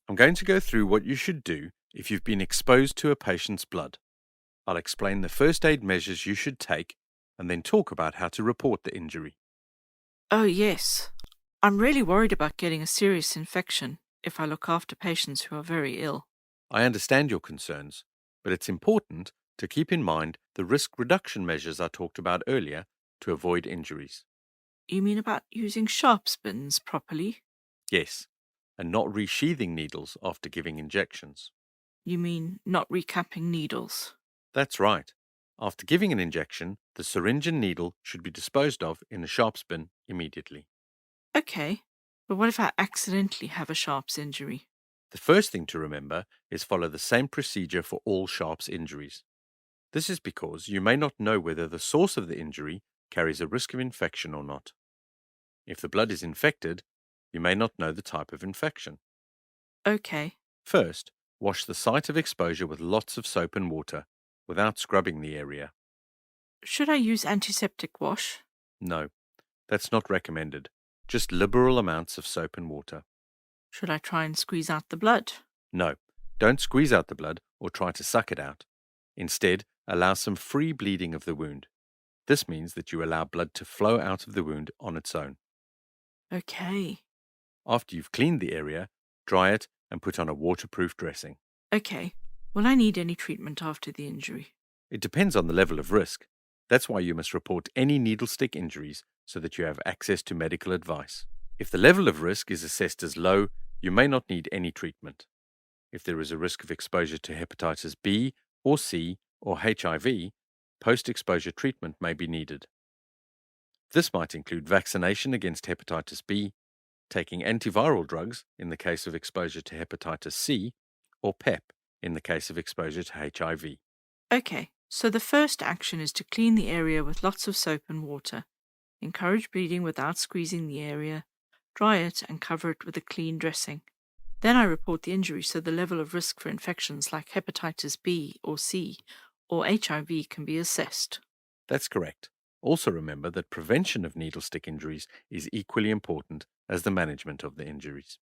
I'm going to go through what you should do if you've been exposed to a patient's blood. I'll explain the first aid measures you should take and then talk about how to report the injury. Oh, yes. I'm really worried about getting a serious infection if I look after patients who are very ill. I understand your concerns, but it's important to keep in mind the risk reduction measures I talked about earlier to avoid injuries. You mean about using sharp spins properly? Yes, and not resheathing needles after giving injections. You mean not recapping needles? That's right. After giving an injection, the syringe and needle should be disposed of in a sharp spin immediately. Okay, but what if I accidentally have a sharps injury? The first thing to remember is follow the same procedure for all sharps injuries. This is because you may not know whether the source of the injury carries a risk of infection or not. If the blood is infected, you may not know the type of infection. Okay, First, wash the site of exposure with lots of soap and water without scrubbing the area. should I use antiseptic wash? No, that's not recommended. Just liberal amounts of soap and water. Should I try and squeeze out the blood? No, don't squeeze out the blood or try to suck it out. Instead, allow some free bleeding of the wound. This means that you allow blood to flow out of the wound on its own. Okay, After you've cleaned the area, dry it and put on a waterproof dressing. okay. Will I need any treatment after the injury? It depends on the level of risk. That's why you must report any needle stick injuries so that you have access to medical advice. If the level of risk is assessed as low, you may not need any treatment. If there is a risk of exposure to hepatitis B or C or HIV, post exposure treatment may be needed. This might include vaccination against hepatitis B, taking antiviral drugs in the case of exposure to hepatitis C, or PEP in the case of exposure to HIV. Okay, so the first action is to clean the area with lots of soap and water. Encourage bleeding without squeezing the area. Dry it and cover it with a clean dressing. Then I report the injury so the level of risk for infections like hepatitis B or C or HIV can be assessed. That's correct. Also remember that prevention of needle stick injuries is equally important as the management of the injuries.